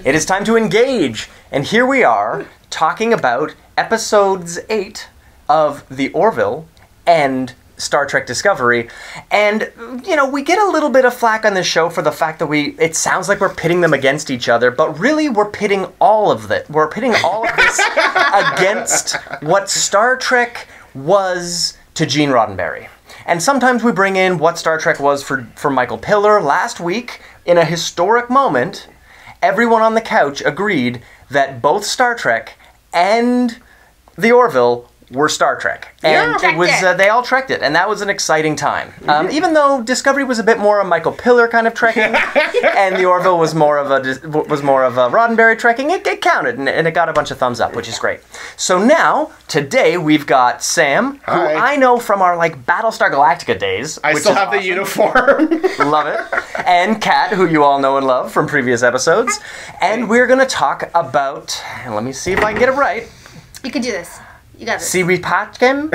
It is time to engage. And here we are, talking about episodes 8 of the Orville and Star Trek Discovery. And, you know, we get a little bit of flack on this show for the fact that it sounds like we're pitting them against each other, but really we're pitting all of it. We're pitting all of this against what Star Trek was to Gene Roddenberry. And sometimes we bring in what Star Trek was for Michael Piller. Last week, in a historic moment, everyone on the couch agreed that both Star Trek and the Orville were Star Trek. And it was they all trekked it, and that was an exciting time. Even though Discovery was a bit more a Michael Piller kind of trekking, and the Orville was more of a Roddenberry trekking, it counted, and it got a bunch of thumbs up, which is great. So now, today, we've got Sam, who I know from our Battlestar Galactica days. I still have the uniform. Love it. And Kat, who you all know and love from previous episodes. And we're going to talk about, let me see if I can get it right. You can do this. You got this. Vis Pacem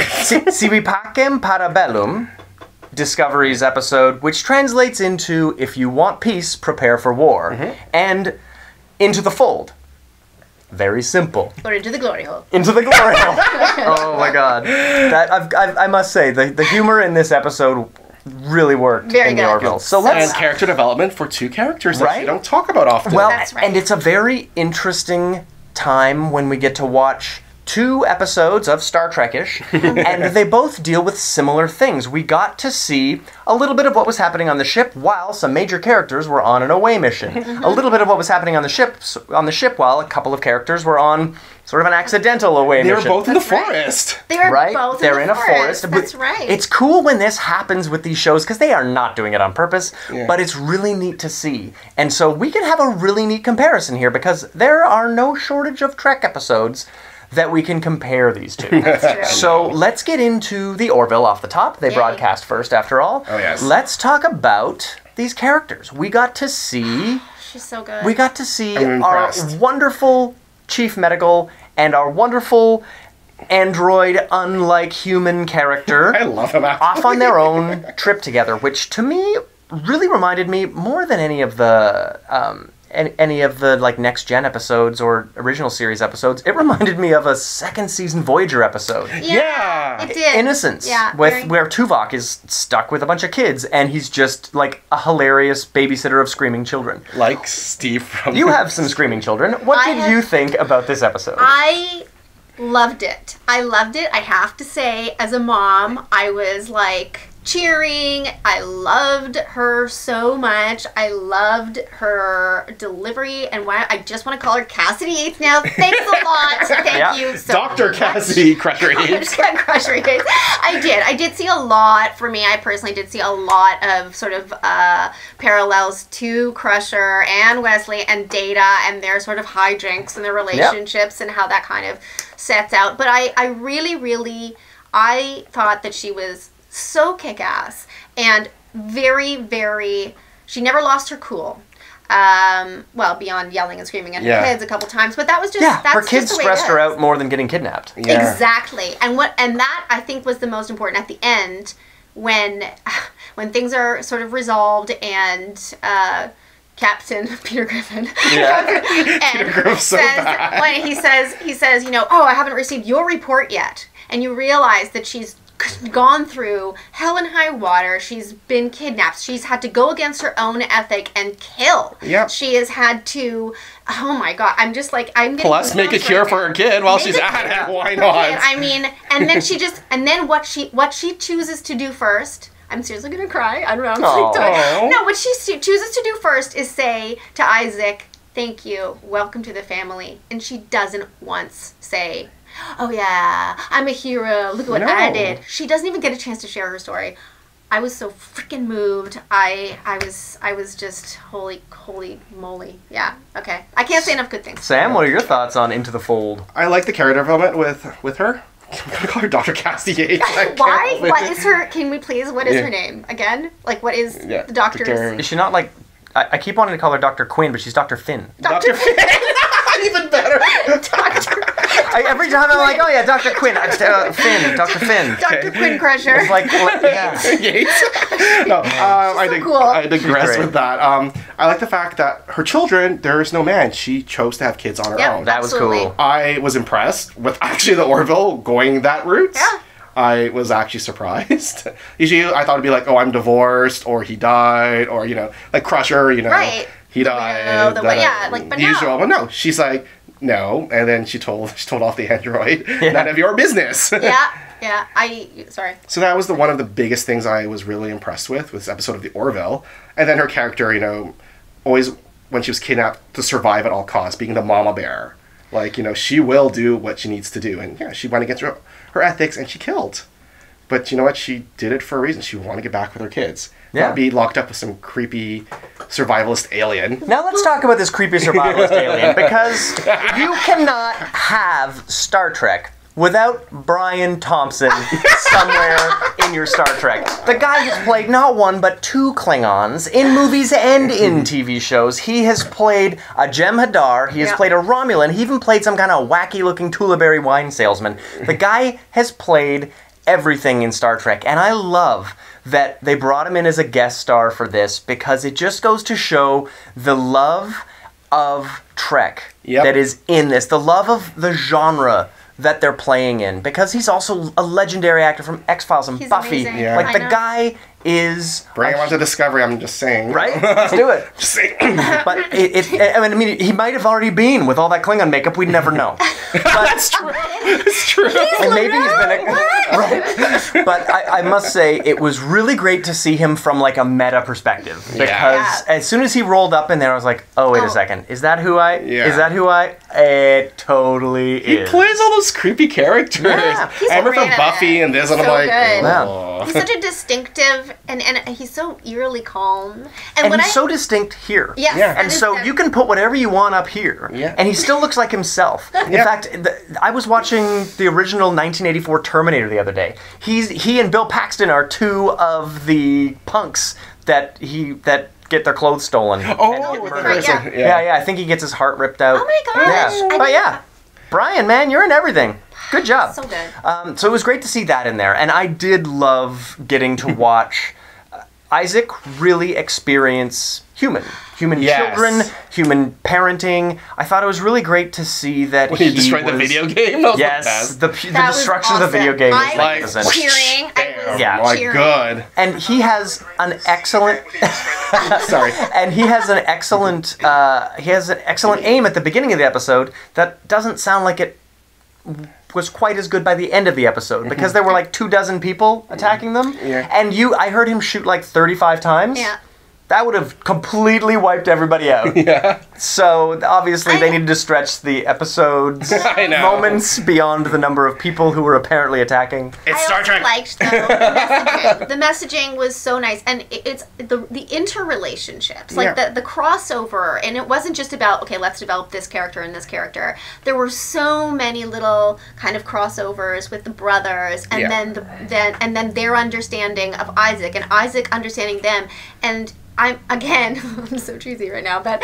para Bellum, Discovery's episode, which translates into "If you want peace, prepare for war," and "Into the fold." Very simple. Or into the glory hole. Into the glory hole. Oh my God! I must say the humor in this episode really worked in the Orville. So and character development for two characters that you don't talk about often. Well, that's right. And it's a very interesting time when we get to watch 2 episodes of Star Trek-ish, and they both deal with similar things. We got to see a little bit of what was happening on the ship while some major characters were on an away mission. A little bit of what was happening on the ship while a couple of characters were on sort of an accidental away mission. They were both in the forest. They were both in a forest. That's right. It's cool when this happens with these shows because they are not doing it on purpose, but it's really neat to see. And so we can have a really neat comparison here because there are no shortage of Trek episodes that we can compare these two. So let's get into the Orville off the top. They broadcast first, after all. Oh, yes. Let's talk about these characters. We got to see... She's so good. We got to see our wonderful chief medical and our wonderful android, unlike human character. I love him, actually. Off on their own trip together, which to me really reminded me more than any of the... Next Gen episodes or original series episodes, it reminded me of a second season Voyager episode. Yeah, it did. Innocence, where Tuvok is stuck with a bunch of kids, and he's just like a hilarious babysitter of screaming children. Like Steve from... You have some screaming children. What did you think about this episode? I loved it. I have to say, as a mom, I was like... cheering. I loved her so much. I loved her delivery, and I just want to call her Cassidy Yates now. Thanks a lot. Thank you so much. Dr. Cassidy Crusher Yates. Crusher Yates. I did see a lot, for me, I personally did see a lot of sort of parallels to Crusher and Wesley and Data and their sort of hijinks and their relationships and how that kind of sets out. But I really, I thought that she was so kick-ass and very, very... She never lost her cool. Well, beyond yelling and screaming at her kids a couple times, but that was just... Yeah, her kids stressed her out more than getting kidnapped. Yeah. Exactly. And that, I think, was the most important at the end, when things are sort of resolved and... Captain Peter Griffin. Yeah. Peter Griffin's so bad. When he says, you know, oh, I haven't received your report yet. And you realize that she's gone through hell and high water. She's been kidnapped. She's had to go against her own ethic and kill. Yep. She has had to... Oh my God. I'm just like... I'm getting Plus, make a cure for her kid while she's at it. Why not? I mean, and then she just... And then what she chooses to do first... I'm seriously going to cry. I don't know. No, what she chooses to do first is say to Isaac, thank you, welcome to the family. And she doesn't once say, oh yeah, I'm a hero, look at what I did. She doesn't even get a chance to share her story. I was so freaking moved. I was just holy moly. Yeah, okay. I can't say enough good things. Sam, what are your thoughts on Into the Fold? I like the character development with her. I'm gonna call her Dr. Cassidy Yates. Why? What is her? Can we please? What is her name again? Like, what is the doctor's? Is she not like? I keep wanting to call her Dr. Quinn, but she's Dr. Finn. Dr. Finn. Even better. Doctor. Every time I'm like, oh yeah, Dr. Quinn, Finn, Dr. Finn. Dr. Quinn Crusher. It's like, yeah. Yates. No, cool. I digress great. with that. I like the fact that her children, there is no man. She chose to have kids on her own. That was Absolutely. cool. I was impressed with actually the Orville going that route. Yeah. I was actually surprised. Usually I thought it'd be like, oh, I'm divorced, or he died, or, like Crusher, Right. he died. But the usual. But no, she's like, no. And then she told off the android, none of your business. Yeah. Sorry. So that was one of the biggest things I was really impressed with this episode of the Orville. And then her character, always when she was kidnapped to survive at all costs, being the mama bear. Like, she will do what she needs to do. And yeah, she went against her ethics and she killed. But you know what? She did it for a reason. She wanted to get back with her kids. Yeah. Not be locked up with some creepy survivalist alien. Now let's talk about this creepy survivalist alien, because you cannot have Star Trek without Brian Thompson somewhere in your Star Trek. The guy has played not one, but 2 Klingons in movies and in TV shows. He has played a Jem'Hadar, he has played a Romulan, he even played some kind of wacky-looking Tullaberry wine salesman. The guy has played everything in Star Trek, and I love that they brought him in as a guest star for this, because it just goes to show the love of Trek that is in this, the love of the genre that they're playing in, because he's also a legendary actor from X-Files and Buffy. Amazing. Yeah. Like, the guy is... Bring him on to Discovery, I'm just saying. Right? Let's do it. Just saying. But I mean, he might have already been with all that Klingon makeup. We'd never know. But, That's true. It's true. and maybe he's been right. But I must say, it was really great to see him from like a meta perspective, because as soon as he rolled up in there, I was like, oh wait a second, is that who I? Yeah. Is that who I? It totally He is. plays all those creepy characters. Yeah. He's I remember great from at Buffy it. and this, and So I'm like, good. oh. He's such a distinctive, and he's so eerily calm. And he's so distinct here. Yes, Yeah. that And is so him. you can put whatever you want up here, Yeah. and he still looks like himself. In fact, I was watching the original 1984 Terminator the other day. He and Bill Paxton are 2 of the punks that get their clothes stolen. Oh, with the person. Yeah. I think he gets his heart ripped out. Oh my gosh. Yeah. I But didn't- yeah, Brian, man, you're in everything. Good job. So good. So it was great to see that in there, and I did love getting to watch Isaac really experience human Yes. children, human parenting. I thought it was really great to see that When he destroyed the video game, that was Yes, the the That was destruction of the video awesome. game is I was magnificent. cheering. I was Yeah. like, cheering. good. And he has an excellent Sorry. and he has an excellent aim at the beginning of the episode that doesn't sound like it was quite as good by the end of the episode, because there were like 24 people attacking them. Yeah. And I heard him shoot like 35 times. Yeah. That would have completely wiped everybody out. Yeah. So obviously they needed to stretch the episode's I know. moments beyond the number of people who were apparently attacking. It's I Star also Trek. liked though, the messaging was so nice, and it's the interrelationships, like the crossover, and it wasn't just about, okay, let's develop this character and this character. There were so many little kind of crossovers with the brothers, and then their understanding of Isaac, and Isaac understanding them, and I'm so cheesy right now, but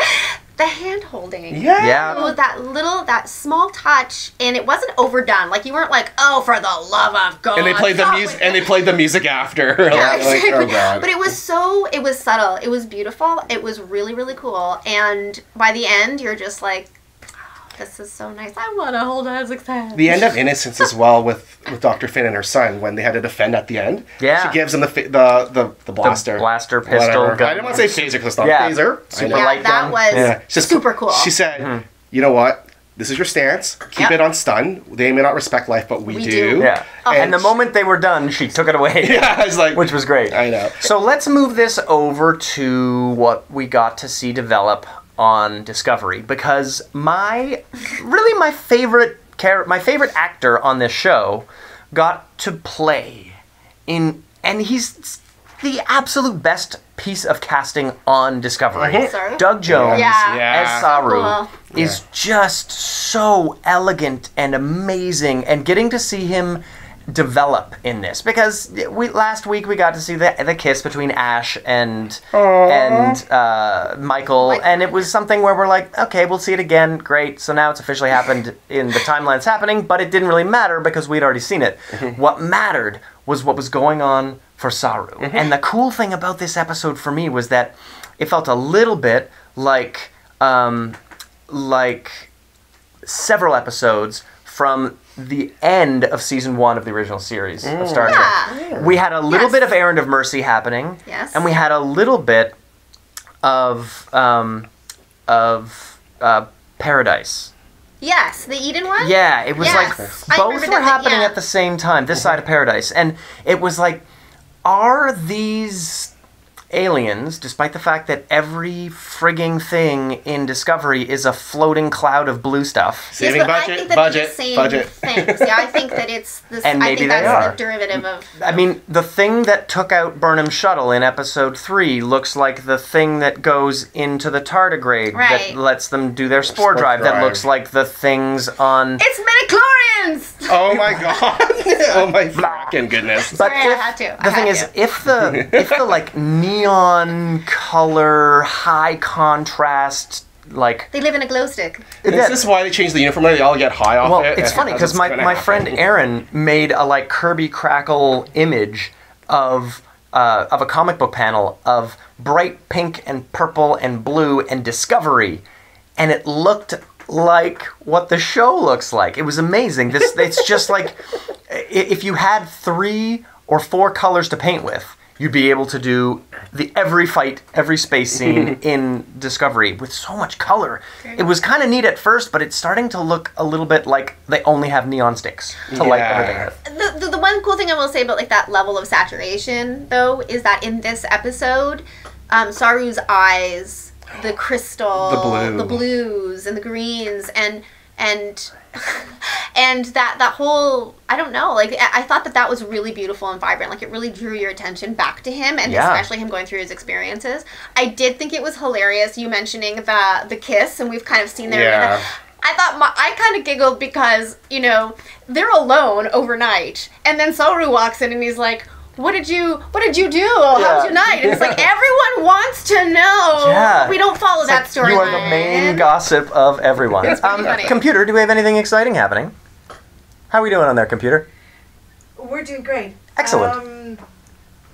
the hand holding. Yeah. It was that small touch, and it wasn't overdone. Like, you weren't like, oh, for the love of God. And they played the stop music. with And they played the music after. Yeah, like, exactly. oh god. But it was subtle. It was beautiful. It was really, really cool. And by the end, you're just like, oh, this is so nice. I want to hold Isaac's hand. The end of Innocence as well with Dr. Finn and her son, when they had to defend at the end. Yeah. She gives him the blaster. The blaster, pistol, Whatever. gun. I didn't want to say phaser because it's not Yeah. phaser. Super I know. light that gun. was Yeah. Just super cool. She said, you know what? This is your stance. Keep it on stun. They may not respect life, but we do. Yeah. And the moment they were done, she took it away. Yeah, I was like, Which was great. I know. So let's move this over to what we got to see develop on Discovery, because my favorite actor on this show got to play in, and he's the absolute best piece of casting on Discovery. Saru? Doug Jones Yeah. as Saru Cool. is just so elegant and amazing, and getting to see him develop in this, because last week we got to see the kiss between Ash and Michael, and it was something where we're like, okay, we'll see it again, great, so now it's officially happened in the timeline it's happening, but it didn't really matter because we'd already seen it. What mattered was what was going on for Saru. And the cool thing about this episode for me was that it felt a little bit like several episodes from the end of season 1 of the original series of Star Trek. We had a little bit of Errand of Mercy happening, and we had a little bit of Paradise. Yes, the Eden one? Yeah, it was like both were happening at the same time, this side of Paradise. And it was like, are these aliens, despite the fact that every frigging thing in Discovery is a floating cloud of blue stuff? Saving budget, budget. Things. Yeah, I think that it's this. And I maybe think they that's are. the derivative of. I mean, the thing that took out Burnham's shuttle in episode 3 looks like the thing that goes into the tardigrade that lets them do their spore drive. That looks like the things on. It's midichlorians! Oh my god! Oh my fucking goodness! But Sorry, I had to. The thing is, if the like neon color, high contrast, like They live in a glow stick. Is this why they changed the uniform? They all get high off it. It's funny because my friend Aaron made a like Kirby Crackle image of a comic book panel of bright pink and purple and blue and Discovery, and it looked like what the show looks like. It was amazing. It's just like if you had 3 or 4 colors to paint with, you'd be able to do every fight, every space scene in Discovery with so much color. It was kind of neat at first, but it's starting to look a little bit like they only have neon sticks to light everything with. The one cool thing I will say about like that level of saturation, though, is that in this episode, Saru's eyes, the crystal, the blues, and the greens, and that whole, I don't know, like I thought that was really beautiful and vibrant. Like it really drew your attention back to him, and especially him going through his experiences. I did think it was hilarious you mentioning the kiss, and we've kind of seen their. I thought I kind of giggled because, you know, they're alone overnight, and then Saru walks in and he's like, What did you do? How was your night? And it's like, everyone wants to know. Yeah. We don't follow that storyline. You are the main gossip of everyone. It's pretty funny. Computer, do we have anything exciting happening? How are we doing on there, computer? We're doing great. Excellent.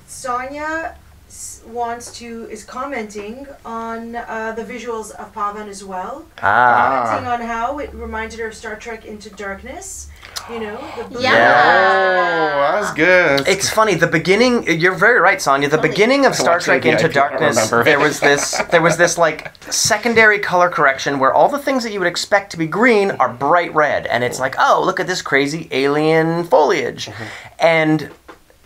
Sonia is commenting on the visuals of Pavan as well. Commenting on how it reminded her of Star Trek Into Darkness. You know, the blue. Oh, that was good. It's funny. The beginning. You're very right, Sonia. The beginning of Star Trek Into Darkness, there was this like secondary color correction where all the things that you would expect to be green are bright red, and it's like, oh, look at this crazy alien foliage, and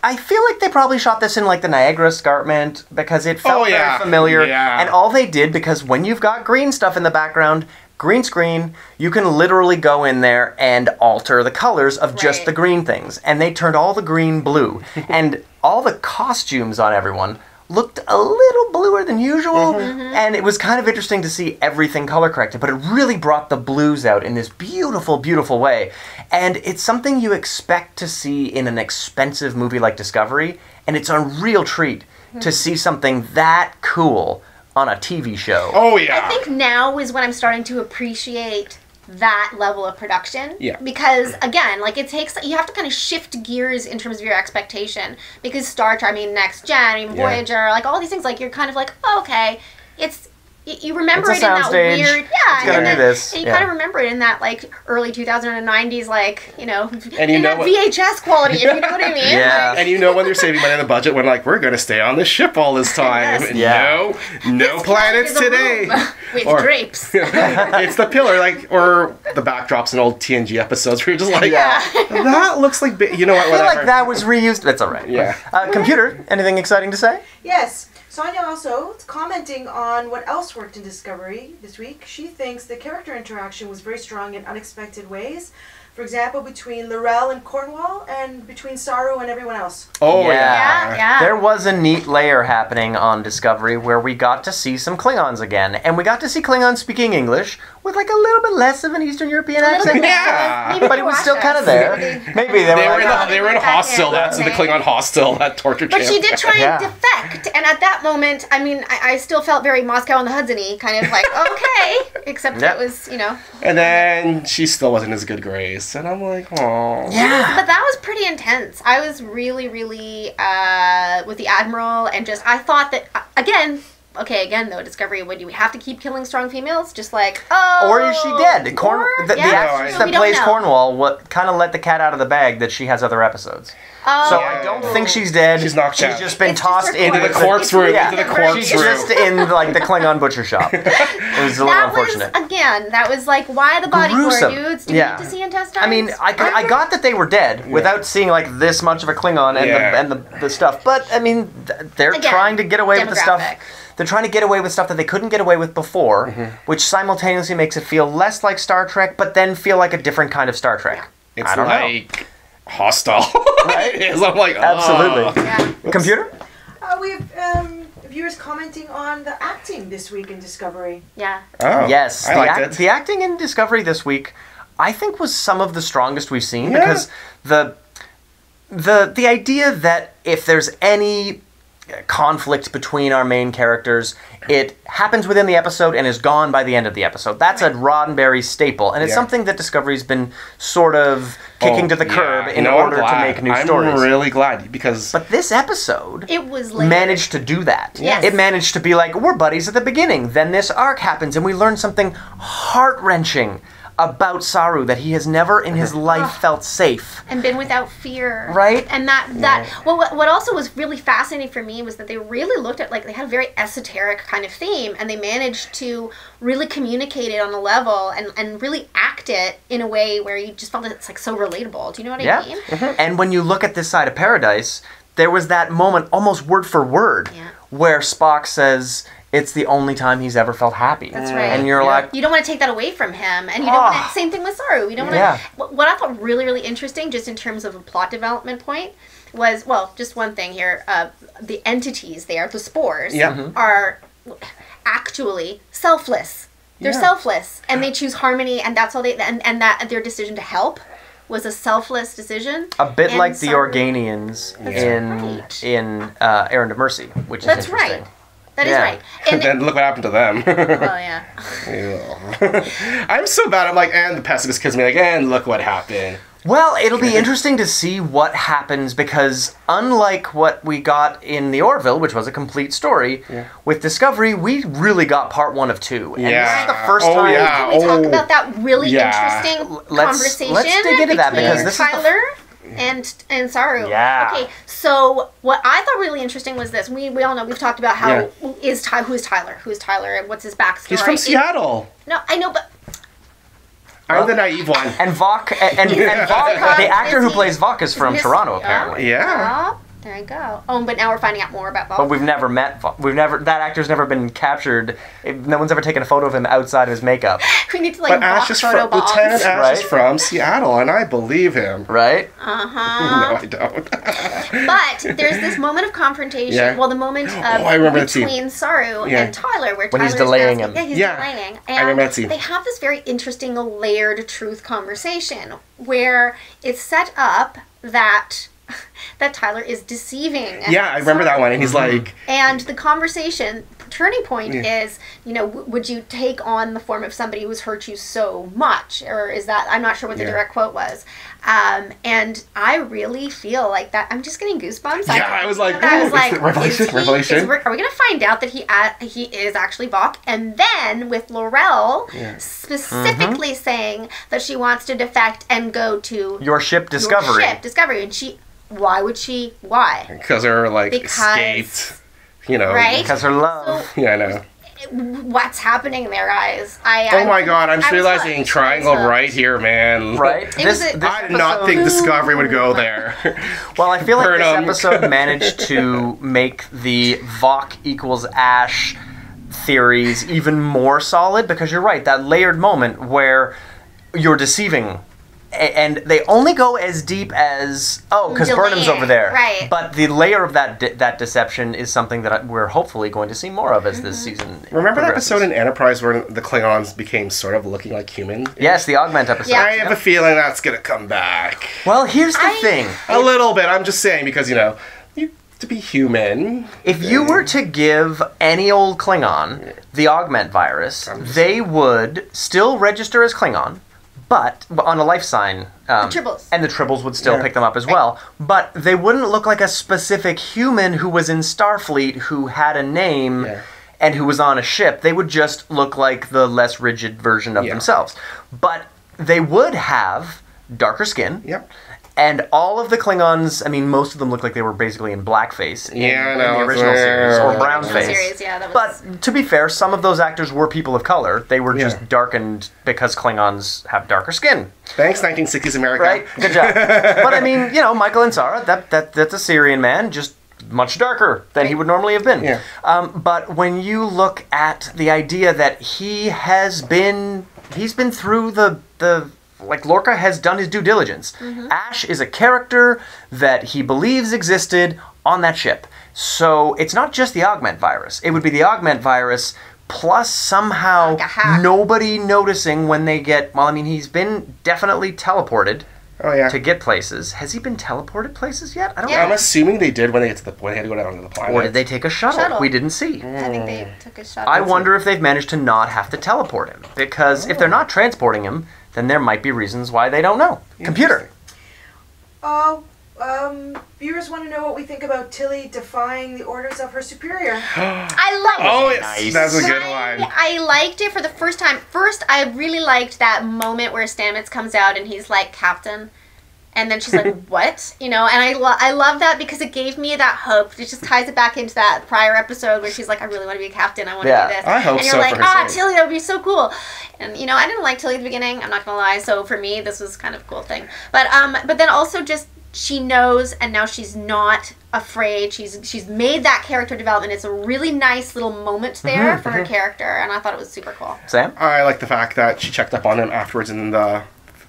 I feel like they probably shot this in like the Niagara Escarpment because it felt very familiar, and all they did, because when you've got green stuff in the background, green screen, you can literally go in there and alter the colors of just the green things. And they turned all the green blue. And all the costumes on everyone looked a little bluer than usual. And it was kind of interesting to see everything color corrected. But it really brought the blues out in this beautiful, beautiful way. And it's something you expect to see in an expensive movie like Discovery. And it's a real treat to see something that cool on a TV show. Oh, yeah. I think now is when I'm starting to appreciate that level of production. Yeah. Because, again, like it takes, you have to kind of shift gears in terms of your expectation. Because Star Trek, I mean, Next Gen, even Voyager, like all these things, like you're kind of like, oh, okay, you remember it in that soundstage. weird, and you kind of remember it in that like early 2090s, like, you know, and you in know that VHS quality, if you know what I mean. Yeah. And you know when they're saving money on the budget, when like, we're going to stay on the ship all this time. Yes. No planets today. With drapes. It's the pillar, like, or the backdrops in old TNG episodes where you're just like, that looks like, you know what, I feel like that was reused. That's all right. Yeah. Computer, anything exciting to say? Yes. Sonia also commenting on what else worked in Discovery this week. She thinks the character interaction was very strong in unexpected ways. For example, between Laurel and Cornwall, and between Saru and everyone else. Oh, yeah. There was a neat layer happening on Discovery where we got to see some Klingons again. And we got to see Klingons speaking English, with like a little bit less of an Eastern European A little accent. bit. Yeah. Maybe But it was still kind of there. Maybe They were like, they were in hostel. That's the Klingon hostel. That torture But camp. she did try and Yeah. defect, and at that moment, I mean, I still felt very Moscow on the Hudson-y, kind of like, okay, except Yep. it was, you know. And then she still wasn't as good Grace, and I'm like, oh. yeah. But that was pretty intense. I was really, really, with the Admiral, and just, I thought that, again though, Discovery, would you have to keep killing strong females? Just like, oh. Or is she dead? The Yeah. actress So that we don't plays know. Cornwall kind of let the cat out of the bag that she has other episodes. Oh. So I don't think she's dead. She's knocked out. She's just been It's just tossed her into Into the corpse. corpse room. Yeah. Into the Right. corpse She's room. just in like the Klingon butcher shop. It was a little That unfortunate. was, again, that was like, why the body Gruesome. gore, dudes? Do Yeah. we need to see intestines? I mean, I got that they were dead without seeing like this much of a Klingon and Yeah. the stuff. But I mean, they're Again, trying to get away with the stuff. demographic. They're trying to get away with stuff that they couldn't get away with before, which simultaneously makes it feel less like Star Trek, but then feel like a different kind of Star Trek. It's I don't know. like hostile. Right? It is. I'm like, Absolutely. Yeah. Computer? We have viewers commenting on the acting this week in Discovery. Yeah. Oh, Yes, I liked it. the acting in Discovery this week, I think, was some of the strongest we've seen Yeah. because the idea that if there's any conflict between our main characters, it happens within the episode and is gone by the end of the episode. That's a Roddenberry staple, and it's Yeah. something that Discovery's been sort of kicking to the curb in I'm order to glad. make new I'm stories. really glad because But this episode It was layered. managed to do that. Yes. It managed to be like, we're buddies at the beginning. Then this arc happens, and we learn something heart-wrenching about Saru, that he has never in his life felt safe. and been without fear, Right? And that well, what also was really fascinating for me was that they really looked at, like, they had a very esoteric kind of theme, and they managed to really communicate it on a level and really act it in a way where you just felt that it's like so relatable. Do you know what I mean? And when you look at this side of Paradise, there was that moment, almost word for word, where Spock says, it's the only time he's ever felt happy. That's right. And you're like, You don't want to take that away from him, and you don't want to, same thing with Saru. You don't want to. Yeah. What I thought really, really interesting, just in terms of a plot development point, was, well, just one thing here. The entities there, the spores, are actually selfless. They're selfless, and they choose harmony, and that's all they. And that their decision to help was a selfless decision. a bit And like the Saru- Organians That's right. in Errand of Mercy, which is That's interesting. right. That is Yeah. right. and And then look what happened to them. well, yeah. I'm so bad. I'm like, and the pessimist kills me. Like, and look what happened. Well, it'll be interesting to see what happens because unlike what we got in the Orville, which was a complete story, with Discovery, we really got part 1 of 2. And this is the first time. Yeah. Can we talk about that really interesting Let's conversation dig into that, between because this is the- Tyler and Saru? Yeah. Okay, so what I thought really interesting was this. We all know, we've talked about how who is Tyler, and what's his backstory. He's from Seattle. No, I know, but I'm the naive one. And Vok, and Vok, the actor who plays Vok is from Toronto, apparently. Yeah. oh, there you go. Oh, but now we're finding out more about But Bob. we've never met Vok. That actor's never been captured. No one's ever taken a photo of him outside of his makeup. We need to But Ash is photo from bombs. Lieutenant Ash is Right? from Seattle, and I believe him. Right? No, I don't. But there's this moment of confrontation. Yeah. Well, the moment of I remember that scene. between Saru Yeah. and Tyler, where When he's Tyler's delaying asking- him. Yeah, he's Yeah. delaying. I remember that scene. They have this very interesting layered truth conversation where it's set up that Tyler is deceiving. Yeah, I remember that one, and he's like, And the conversation turning point is, would you take on the form of somebody who's hurt you so much? Or is that, I'm not sure what the direct quote was. And I really feel like that, I'm just getting goosebumps. I was like, revelation. revelation. Are we going to find out that he is actually Vok? And then with Laurel specifically saying that she wants to defect and go to Your ship Discovery. Your ship, Discovery. And why would she? Why? because they're like Because- escaped, you know. Right? Because her love. Yeah, I know. What's happening there, guys? Oh my god, I'm I was realizing hooked. triangle I was hooked. right here, man. Right? It was a- I did not think Discovery would go there. Well, I feel like this Burnham. episode managed to make the Vok equals Ash theories even more solid because you're right, that layered moment where you're deceiving and they only go as deep as because Burnham's over there. Right. But the layer of that deception is something that we're hopefully going to see more of as this season. Remember that progresses. episode in Enterprise where the Klingons became sort of looking like human? Yes, the augment episode. Yeah. I have a feeling that's gonna come back. Well, here's the thing. A little bit. I'm just saying because to be human. If you were to give any old Klingon the augment virus, they would still register as Klingon, but on a life sign. The tribbles. And the tribbles would still pick them up as well. But they wouldn't look like a specific human who was in Starfleet who had a name and who was on a ship. They would just look like the less rigid version of themselves. But they would have darker skin. Yep. And all of the Klingons, I mean, most of them look like they were basically in blackface in the original series, or brownface. Series, yeah, that was... But to be fair, some of those actors were people of color. They were just darkened because Klingons have darker skin. Thanks, 1960s America. Right? Good job. But I mean, Michael Ansara, that's a Syrian man, just much darker than he would normally have been. Yeah. But when you look at the idea that he's been through the like Lorca has done his due diligence. Ash is a character that he believes existed on that ship. So it's not just the augment virus. It would be the augment virus plus somehow nobody noticing when they get... Well, I mean, he's been definitely teleported to get places. Has he been teleported places yet? I don't know. I'm assuming they did when they had to go down to the planet. Or did they take a shuttle? We didn't see. I think they took a shuttle. I wonder if they've managed to not have to teleport him. Because if they're not transporting him, then there might be reasons why they don't know. Computer. Viewers want to know what we think about Tilly defying the orders of her superior. I love it. Yes, that's a good one. I liked it for the first time. First, I really liked that moment where Stamets comes out and he's like, Captain. And then she's like, what? And I love that because it gave me that hope. It just ties it back into that prior episode where she's like, I really want to be a captain. I want to do this. I hope and you're so like, for her sake. Tilly, that would be so cool. And, I didn't like Tilly at the beginning. I'm not going to lie. So for me, this was kind of a cool thing. But then also just she knows, and now she's not afraid. She's made that character development. It's a really nice little moment there for her character. And I thought it was super cool. Sam? I like the fact that she checked up on him afterwards in the...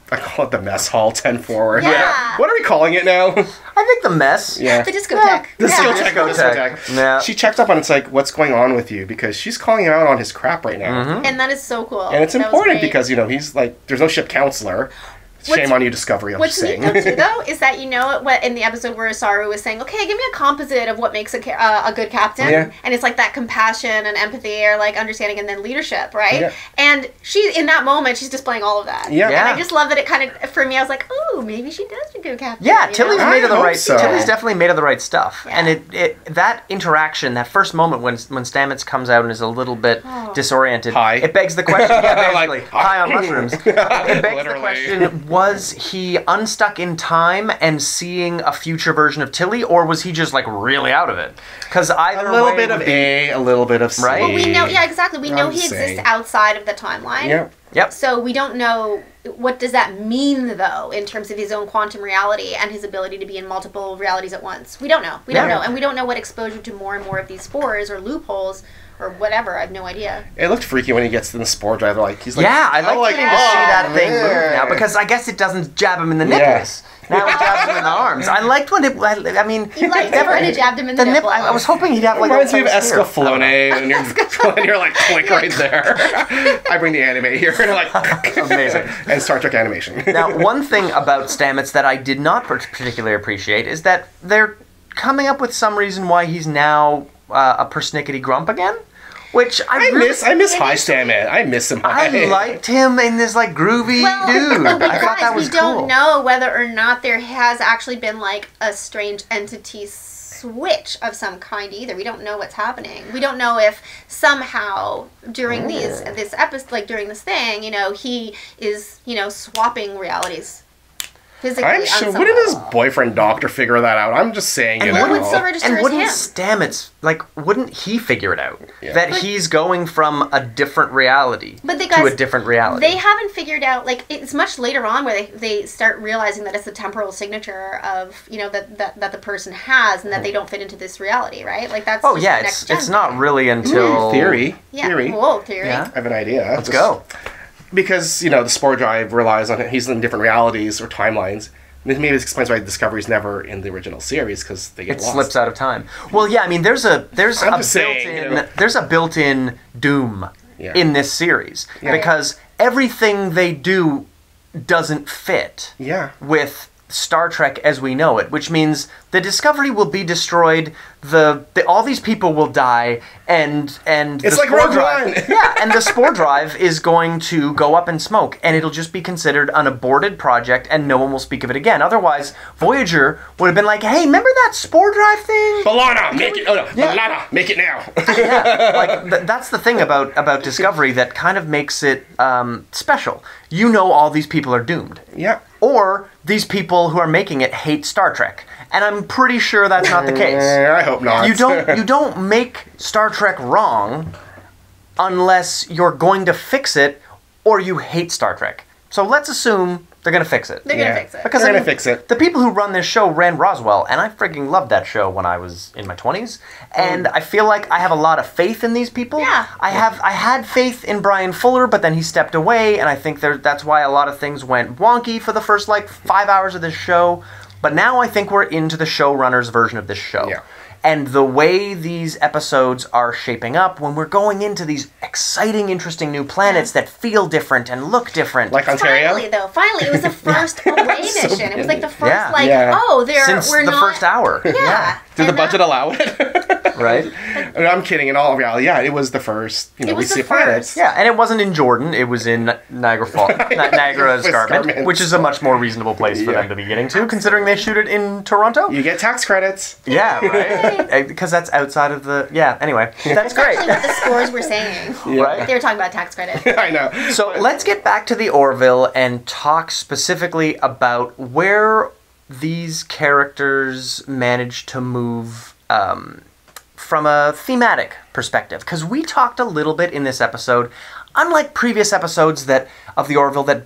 I call it the mess hall 10 forward. Yeah. What are we calling it now? I think the mess. Yeah. The discotheque. The discotheque. discotheque. Yeah. She checked up on it's like, what's going on with you? Because she's calling him out on his crap right now. And that is so cool. And it's That was important great. because, he's like, there's no ship counselor. Shame on you, Discovery, I'm just What's neat saying. though, is that what in the episode where Saru was saying, okay, give me a composite of what makes a good captain, and it's like that compassion and empathy or like understanding and then leadership, right? Yeah. And she in that moment she's displaying all of that. Yeah. And I just love that it kind of for me I was like, oh, maybe she does a good captain. Yeah, Tilly's made of the I right. hope so. Tilly's definitely made of the right stuff, Yeah. and it that interaction, that first moment when Stamets comes out and is a little bit disoriented, Hi. it begs the question. Yeah, Like, basically, high on mushrooms. It begs the Literally. question: was he unstuck in time and seeing a future version of Tilly, or was he just like really out of it? Because either A little way bit of would be- A, a little bit of C. Right? Well, we know, yeah, exactly. We know I'm he saying. exists outside of the timeline. Yep. Yep. So we don't know what does that mean though in terms of his own quantum reality and his ability to be in multiple realities at once. We don't know. We don't Yeah. know, and we don't know what exposure to more and more of these spores or loopholes or whatever. I have no idea. It looked freaky when he gets in the spore drive. He's like, Yeah, I like getting to see that thing move man. now because I guess it doesn't jab him in the Yeah. nipples. Now it jabs him in the arms. I liked when it. I mean, You liked it when it jabbed him in the nipple. I was hoping he'd have like. Reminds me of a spear. Escaflowne, and you're like, click right there. I bring the anime here, and I'm like, Amazing. And Star Trek animation. Now, one thing about Stamets that I did not particularly appreciate is that they're coming up with some reason why he's now a persnickety grump again. Which I miss High Stammet. I miss him. I liked him in this like groovy dude. Well, I thought that was we cool. don't know whether or not there has actually been like a strange entity switch of some kind either. We don't know what's happening. We don't know if somehow during this episode, like during this thing, he is, swapping realities. Physically I'm on sure. some Wouldn't his level. boyfriend doctor figure that out? I'm just saying, And What would still register And as wouldn't him? Stamets, wouldn't he figure it out? Yeah. That he's going from a different reality But the to guys, a different reality. They haven't figured out, it's much later on where they start realizing that it's the temporal signature of, that the person has and that they don't fit into this reality, right? Like that's Oh just yeah, the next gen it's not thing. really until Theory. Yeah. Theory. Whoa, theory. Yeah. I have an idea. Let's go. because, you know, the spore drive relies on it. He's in different realities or timelines. Maybe this explains why Discovery's never in the original series, because they get It lost. slips out of time. Well, yeah, I mean, there's a just saying, built-in you know. there's a built-in doom Yeah. in this series Yeah. because everything they do doesn't fit Yeah. with Star Trek as we know it, which means the Discovery will be destroyed. All these people will die, and It's the like spore Rogue drive, One. yeah, and the spore drive is going to go up in smoke, and it'll just be considered an aborted project, and no one will speak of it again. Otherwise, Voyager would have been like, "Hey, remember that spore drive thing?" Balana, make it. Oh no, Balana, make it now. Yeah, like that's the thing about Discovery that kind of makes it special. You know, all these people are doomed. Yeah. Or these people who are making it hate Star Trek, and I'm pretty sure that's not the case. I hope not. You don't make Star Trek wrong unless you're going to fix it or you hate Star Trek. So let's assume they're going to fix it. They're Yeah. gonna fix it. Because They're I gonna mean, fix it. The people who run this show ran Roswell, and I freaking loved that show when I was in my 20s. And I feel like I have a lot of faith in these people. Yeah. I had faith in Brian Fuller, but then he stepped away, and I think that's why a lot of things went wonky for the first 5 hours of this show. But now I think we're into the showrunner's version of this show. Yeah. And the way these episodes are shaping up, when we're going into these exciting, interesting new planets that feel different and look different. Like Ontario. Finally, it was the first away mission. It was like the first, Yeah. Since we're the not. first hour. Yeah. Did the And budget allow it? Right? I'm kidding. In all reality, yeah, it was the first. You know, It we was see the planets. first. Yeah, and it wasn't in Jordan. It was in Niagara Falls, Niagara Escarpment, Escarpment. which is a much more reasonable place for Yeah. them to be getting to, considering they shoot it in Toronto. You get tax credits. Yeah, right. Because that's outside of the. Yeah. Anyway, that's great. Actually, what the scores were saying. Right. They were talking about tax credit. I know. So let's get back to the Orville and talk specifically about where these characters manage to move from a thematic perspective. Because we talked a little bit in this episode, unlike previous episodes of the Orville that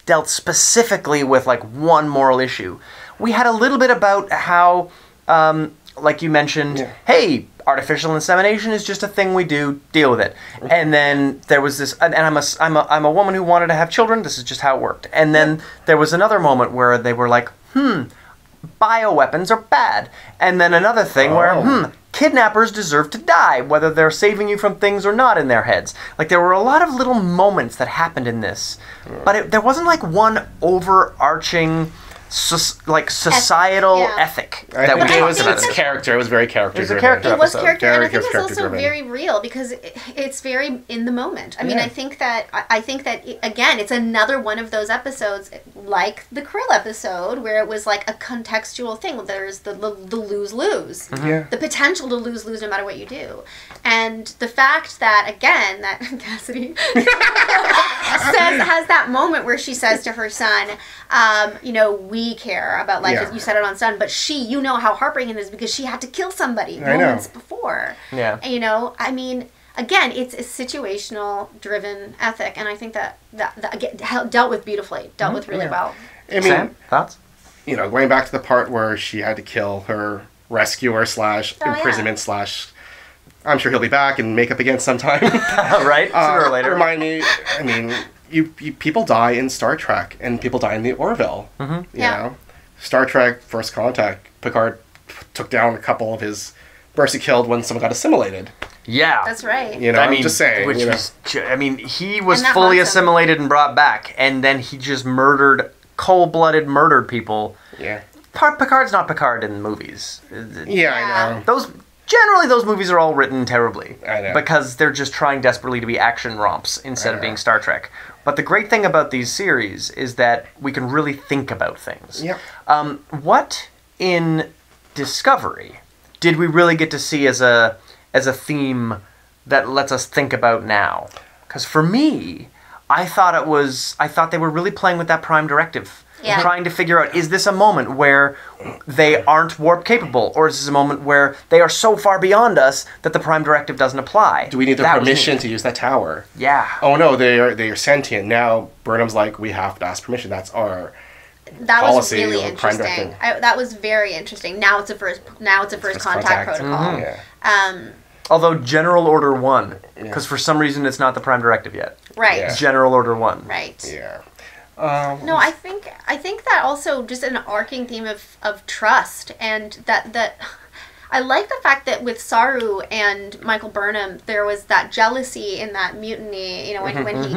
dealt specifically with one moral issue. We had a little bit about how, like you mentioned, hey, artificial insemination is just a thing we do. Deal with it. And then there was this, and I'm a woman who wanted to have children. This is just how it worked. And then there was another moment where they were like, bioweapons are bad. And then another thing where, kidnappers deserve to die, whether they're saving you from things or not in their heads. There were a lot of little moments that happened in this, but there wasn't one overarching societal ethic I that we think it was talked its about. character. It was very character. It was a driven. character It was episode. character, and I think Very it's also character-driven. very real because it's very in the moment. I mean, Yeah. I think that again, it's another one of those episodes like the Krill episode where it was like a contextual thing. There's the lose-lose, Yeah. the potential to lose-lose no matter what you do, and the fact that again that Cassidy has that moment where she says to her son, we care about life. Yeah. You said it on Sun, but you know how heartbreaking it is because she had to kill somebody I know. moments before. Yeah. I mean, again, it's a situational driven ethic, and I think that again, dealt with beautifully, dealt with really well. I mean, Sam, thoughts? going back to the part where she had to kill her rescuer / imprisonment / I'm sure he'll be back and make up again sometime. Right? Sooner or later. Remind me, I mean, you people die in Star Trek, and people die in the Orville. Mm-hmm. You know? Star Trek First Contact, Picard took down a couple of his mercy killed when someone got assimilated. Yeah. That's right. You know, I'm just saying. Which you know. was, he was And that fully haunts him. assimilated and brought back, and then he just cold-blooded murdered people. Yeah. Picard's not Picard in movies. Yeah, I know. Those movies are all written terribly. I know. Because they're just trying desperately to be action romps instead of being Star Trek. But the great thing about these series is that we can really think about things. Yeah. What in Discovery did we really get to see as a theme that lets us think about now? Because for me, I thought they were really playing with that prime directive. Yeah. Trying to figure out, is this a moment where they aren't warp capable, or is this a moment where they are so far beyond us that the prime directive doesn't apply? Do we need their That was permission neat. to use that tower? Yeah. Oh no, they are sentient. Now Burnham's like, we have to ask permission. That's our That was policy really or prime interesting. directive. That was very interesting. Now it's a first contact contact. protocol. Yeah. Although General Order 1, because for some reason it's not the Prime Directive yet. Right. Yeah. General Order 1. Right. Yeah. No, I think that also just an arcing theme of trust, and that I like the fact that with Saru and Michael Burnham there was that jealousy in that mutiny, you know, when he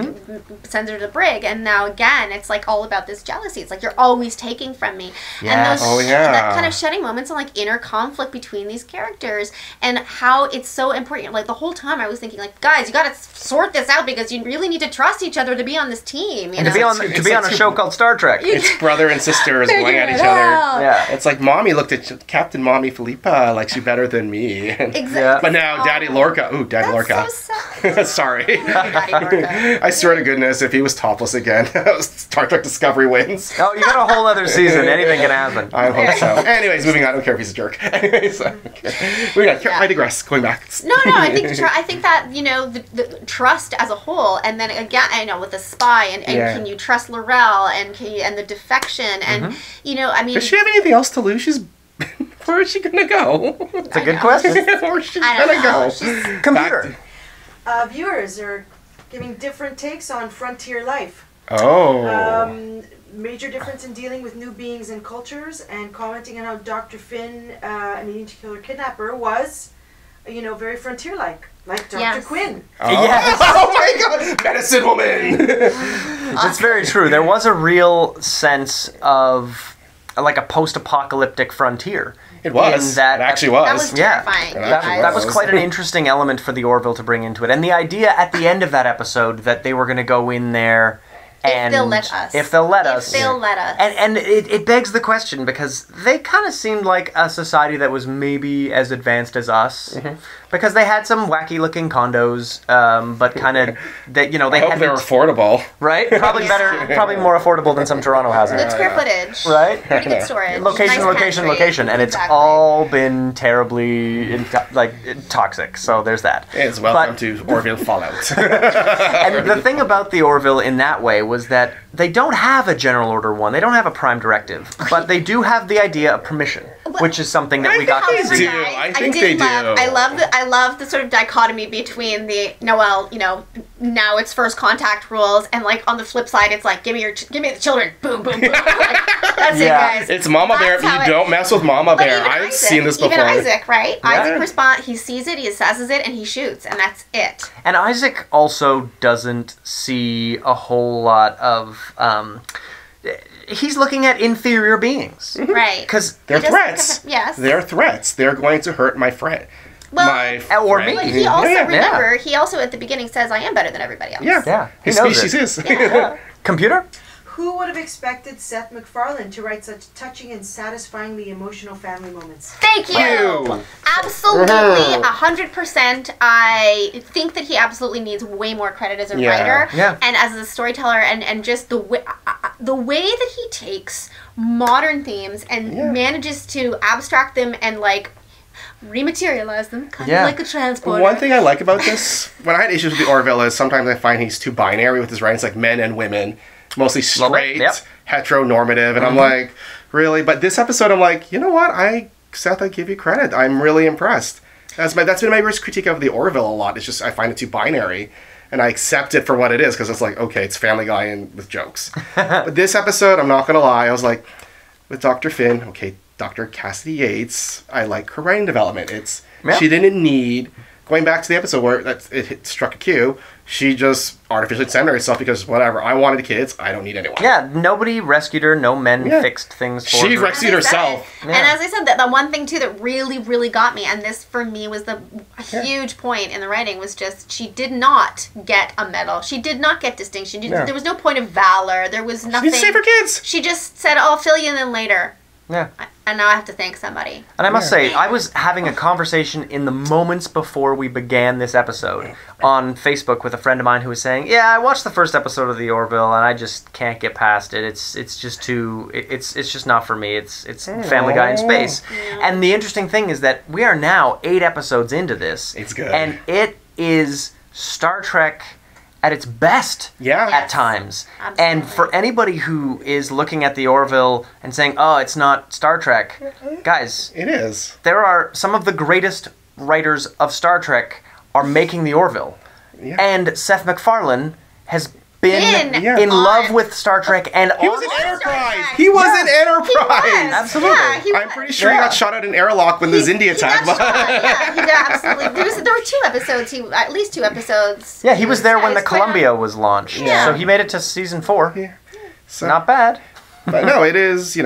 sends her to the brig, and now again it's like all about this jealousy. It's like you're always taking from me. Yes. And that kind of shedding moments and like inner conflict between these characters, and how it's so important. Like the whole time I was thinking like, guys, you got to sort this out because you really need to trust each other to be on this team, you And know? to be on a show called Star Trek. It's brother and sisters going at each Figure it other. out. Yeah. It's like Mommy looked at Captain Mommy Philippa like she's better than me. Exactly. Yeah. But now Daddy Lorca. Ooh, Daddy Lorca. That's so sad. Sorry. Daddy Lorca. I swear to goodness, if he was topless again, Star Trek Discovery wins. Oh, you got a whole other season. Anything can happen. I hope so. Anyways, moving on. I don't care if he's a jerk. Anyways, I digress. Going back. No, I think that, you know, the trust as a whole, and then again, I know with the spy, and can you trust Laurel, and the defection, and you know, I mean, Does she have anything else to lose? Where is she gonna go? It's a good question. Where's she I don't gonna know. go? She's- Computer. Viewers are giving different takes on frontier life. Oh. Major difference in dealing with new beings and cultures, and commenting on how Dr. Finn, needing to kill her kidnapper, was, you know, very frontier-like. Like Dr. Yes. Quinn. Yes. Oh my god! Medicine woman! It's very true. There was a real sense of like a post-apocalyptic frontier. It was. In that It actually was. that was Yeah. terrifying. That was quite an interesting element for the Orville to bring into it. And the idea at the end of that episode that they were going to go in there and... If they'll let us. If they'll let us. If they'll let us. And it begs the question, because they kind of seemed like a society that was maybe as advanced as us. Because they had some wacky-looking condos, but kind of... that, you know, they I hope had they're affordable. Right? Probably more affordable than some Toronto housing. Good square footage. Right? Pretty good storage. Location, Nice location, pantry. location, and it's Exactly. all been terribly toxic. So there's that. It's welcome to Orville Fallout. And the thing about the Orville in that way was that they don't have a General Order 1. They don't have a Prime Directive, but they do have the idea of permission, which is something that we got to However, see. do. I think they do. I love the sort of dichotomy between the Noel, you know, now it's first contact rules, and like on the flip side, it's like give me the children, boom, boom, boom. Like, that's Yeah. it, guys. It's Mama Bear. That's how You it- don't mess with Mama But Bear. even I've Isaac, seen this before. Even Isaac, right? Yeah. Isaac responds. He sees it, he assesses it, and he shoots, and that's it. And Isaac also doesn't see a whole lot of... he's looking at inferior beings. Right. Because They're He doesn't threats. think of- yes. They're threats. They're going to hurt my friend. Well, or friend. me. But he also Yeah. remember. He also at the beginning says, "I am better than everybody else." Yeah. Yeah, he His knows species it. is. Yeah. Computer? Who would have expected Seth MacFarlane to write such touching and satisfyingly emotional family moments? Thank you. You. Absolutely, 100%. I think that he absolutely needs way more credit as a Yeah. writer Yeah. and as a storyteller, and just the way that he takes modern themes and Yeah. manages to abstract them and like rematerialize them, kind Yeah. of like a transporter. One thing I like about this, when I had issues with the Orville, is sometimes I find he's too binary with his writings, like men and women, mostly straight, Yep. heteronormative, and I'm like, really? But this episode, I'm like, you know what? Seth, I give you credit. I'm really impressed. That's been my worst critique of the Orville a lot. It's just I find it too binary, and I accept it for what it is because it's like, okay, it's Family Guy and with jokes. But this episode, I'm not gonna lie, I was like, with Dr. Finn, okay, Dr. Cassidy Yates, I like her writing development. Yeah. She didn't need, going back to the episode where it struck a cue, she just artificially centered herself because whatever, I wanted kids, I don't need anyone. Yeah, nobody rescued her. No men Yeah. fixed things for She her. rescued herself. And as I said, the one thing too that really, really got me, and this for me was the huge point in the writing, was just she did not get a medal. She did not get distinction. No. There was no point of valor. There was She nothing. needs to save her kids. She just said, "I'll fill you in later." Yeah. And now I have to thank somebody. And I must say, I was having a conversation in the moments before we began this episode on Facebook with a friend of mine who was saying, "Yeah, I watched the first episode of the Orville and I just can't get past it. It's just too. It's just not for me. It's Family Guy in space." And the interesting thing is that we are now 8 episodes into this. It's good. And it is Star Trek at its best Yeah. at times. Absolutely. And for anybody who is looking at the Orville and saying, "Oh, it's not Star Trek," guys, It is. there are some of the greatest writers of Star Trek are making the Orville. Yeah. And Seth MacFarlane has been Yeah. in on- love with Star Trek and He was on- an Enterprise. Trek. He was an He Enterprise. was. Absolutely. Yeah, he I'm was. pretty sure he Yeah. got shot at an airlock when the Zindi He attack. got shot. Yeah, he did absolutely. There were 2 episodes. At least 2 episodes. Yeah, he was there when the it's quite Columbia was launched. Yeah. So he made it to season 4. Yeah. So, Not bad. but no, it is,